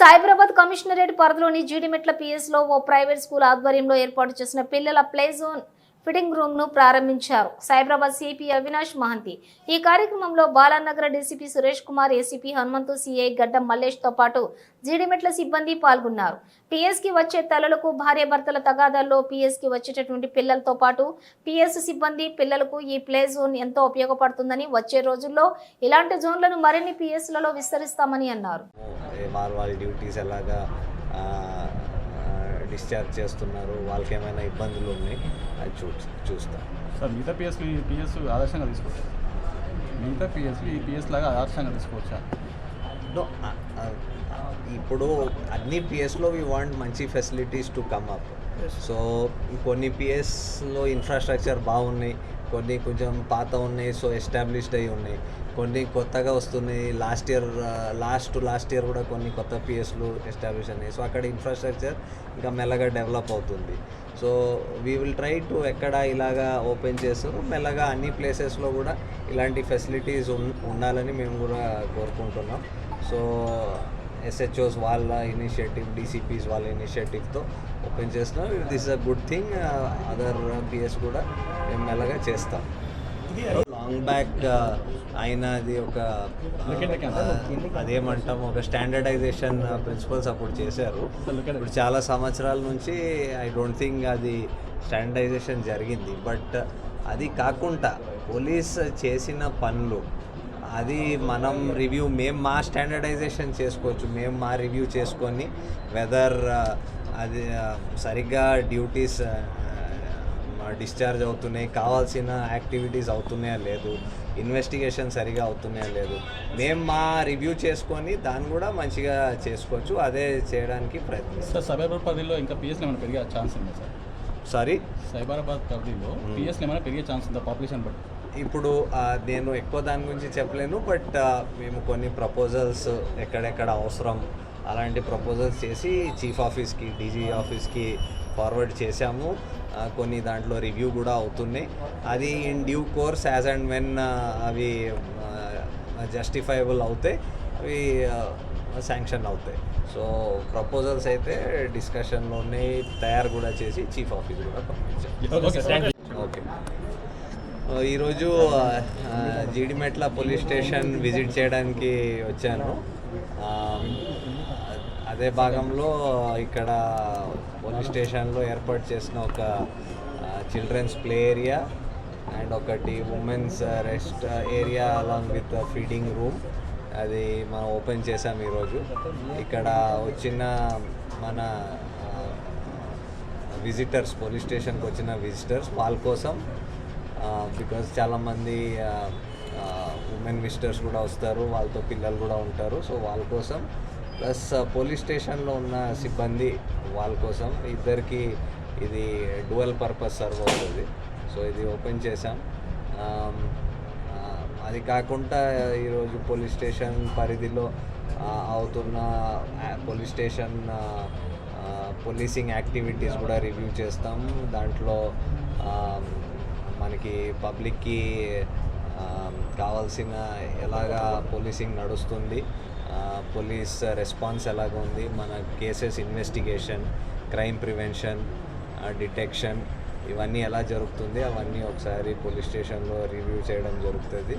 Cyberabad commissionerate పరిధిలోని జీడిమెట్ల పిఎస్లో ఓ private school ఆధ్వర్యంలో ఏర్పాటు చేసిన పిల్లల ప్లే జోన్ ఫిట్టింగ్ రూమ్ ను ప్రారంభించారు సైబరాబాద్ సిపి అవినాష్ మహంతి. ఈ కార్యక్రమంలో Balanagar DCP Suresh Kumar, ACP Hanumanthu, CI గడ్డం మల్లేష్ తో పాటు జీడిమెట్ల సిబ్బంది పాల్గొన్నారు. పిఎస్ కి వచ్చే తల్లులకు భార్యాభర్తల తగాదాల్లో పిఎస్ కి వచ్చేటటువంటి పిల్లలతో పాటు పిఎస్ సిబ్బంది పిల్లలకు ఈ ప్లే జోన్ ఎంతో ఉపయోగపడుతుందని, వచ్చే రోజుల్లో ఇలాంటి జోన్లను మరిన్ని పిఎస్లలో విస్తరిస్తామని అన్నారు. వాళ్ళ డ్యూటీస్ ఎలాగా డిశ్చార్జ్ చేస్తున్నారు, వాళ్ళకి ఏమైనా ఇబ్బందులు ఉన్నాయి అది చూస్తాం సార్. మిగతా పిఎస్ ఆదర్శంగా తీసుకోవచ్చు, మిగతా పిఎస్లు ఈ పిఎస్ లాగా ఆదర్శంగా తీసుకోవచ్చా? ఇప్పుడు అన్ని పిఎస్లో వీ వాంట్ మంచి facilities to come up. So కొన్ని పిఎస్లో ఇన్ఫ్రాస్ట్రక్చర్ బాగున్నాయి, కొన్ని కొంచెం పాత ఉన్నాయి, సో ఎస్టాబ్లిష్డ్ అయి ఉన్నాయి, కొన్ని కొత్తగా వస్తున్నాయి. లాస్ట్ ఇయర్ కూడా కొన్ని కొత్త పిఎస్లు ఎస్టాబ్లిష్ అయినాయి. సో అక్కడ ఇన్ఫ్రాస్ట్రక్చర్ ఇంకా మెల్లగా డెవలప్ అవుతుంది. So we will try to ఎక్కడ ఇలాగా ఓపెన్ చేస్తారో మెల్లగా అన్ని ప్లేసెస్లో కూడా ఇలాంటి ఫెసిలిటీస్ ఉండాలని మేము కూడా కోరుకుంటున్నాం. సో ఎస్హెచ్ఓస్ వాళ్ళ ఇనిషియేటివ్, డీసీపీస్ వాళ్ళ ఇనిషియేటివ్తో ఓపెన్ చేస్తున్నాం. This is a good thing. Other PS కూడా మేము మెల్లగా చేస్తాం. లాంగ్ బ్యాక్ అయినది ఒక అదేమంటాం, ఒక స్టాండర్డైజేషన్ ప్రిన్సిపల్స్ అప్పుడు చేశారు. ఇప్పుడు చాలా సంవత్సరాల నుంచి ఐ డోంట్ థింక్ అది స్టాండర్డైజేషన్ జరిగింది. బట్ అది కాకుండా పోలీస్ చేసిన పనులు అది మనం మేము మా స్టాండర్డైజేషన్ చేసుకోవచ్చు. మేము మా రివ్యూ చేసుకొని వెదర్ అది సరిగ్గా డ్యూటీస్ డిశ్చార్జ్ అవుతున్నాయి, కావాల్సిన యాక్టివిటీస్ అవుతున్నాయా లేదు, ఇన్వెస్టిగేషన్ సరిగా అవుతున్నాయా లేదు, మేము మా రివ్యూ చేసుకొని దాన్ని కూడా మంచిగా చేసుకోవచ్చు. అదే చేయడానికి ప్రయత్నిస్తాం. సార్, సైబరాబాద్ పరిధిలో ఇంకా పిఎస్లు ఏమైనా పెరిగే ఛాన్స్ ఉందా సార్? సారీ, సైబరాబాద్ పరిధిలో పిఎస్లు ఏమైనా పెరిగే ఛాన్స్ ఉందా పాపులేషన్ బట్టి? ఇప్పుడు నేను ఎక్కువ దాని గురించి చెప్పలేను. బట్ మేము కొన్ని ప్రపోజల్స్ ఎక్కడెక్కడ అవసరం అలాంటి ప్రపోజల్స్ చేసి చీఫ్ ఆఫీస్కి, డీజీ ఆఫీస్కి ఫార్వర్డ్ చేశాము. కొన్ని దాంట్లో రివ్యూ కూడా అవుతున్నాయి. అది in due course as and when అవి జస్టిఫైబుల్ అవుతాయి, అవి శాంక్షన్ అవుతాయి. సో ప్రపోజల్స్ అయితే డిస్కషన్లో ఉన్నాయి, తయారు కూడా చేసి చీఫ్ ఆఫీస్ కూడా పంపించాం. ఓకే, ఈరోజు జీడిమెట్ల పోలీస్ స్టేషన్ విజిట్ చేయడానికి వచ్చాను. అదే భాగంలో ఇక్కడ పోలీస్ స్టేషన్లో ఏర్పాటు చేసిన ఒక చిల్డ్రన్స్ ప్లే ఏరియా అండ్ ఒకటి women's rest area along with feeding room అది మనం ఓపెన్ చేసాం ఈరోజు. ఇక్కడ వచ్చిన మన విజిటర్స్, పోలీస్ స్టేషన్కి వచ్చిన విజిటర్స్ వాళ్ళ కోసం, బికాజ్ చాలామంది ఉమెన్ విజిటర్స్ కూడా వస్తారు, వాళ్ళతో పిల్లలు కూడా ఉంటారు. సో వాళ్ళ కోసం ప్లస్ పోలీస్ స్టేషన్లో ఉన్న సిబ్బంది వాళ్ళ కోసం, ఇద్దరికి ఇది డ్యువల్ పర్పస్ సర్వ్ అవుతుంది. సో ఇది ఓపెన్ చేసాం. అది కాకుండా ఈరోజు పోలీస్ స్టేషన్ పరిధిలో అవుతున్న పోలీస్ స్టేషన్ పోలీసింగ్ యాక్టివిటీస్ కూడా రివ్యూ చేస్తాం. దాంట్లో మనకి పబ్లిక్కి కావాల్సిన ఎలాగా పోలీసింగ్ నడుస్తుంది, పోలీస్ రెస్పాన్స్ ఎలాగ ఉంది, మన cases investigation, crime prevention, detection ఇవన్నీ ఎలా జరుగుతుంది అవన్నీ ఒకసారి పోలీస్ స్టేషన్లో రివ్యూ చేయడం జరుగుతుంది.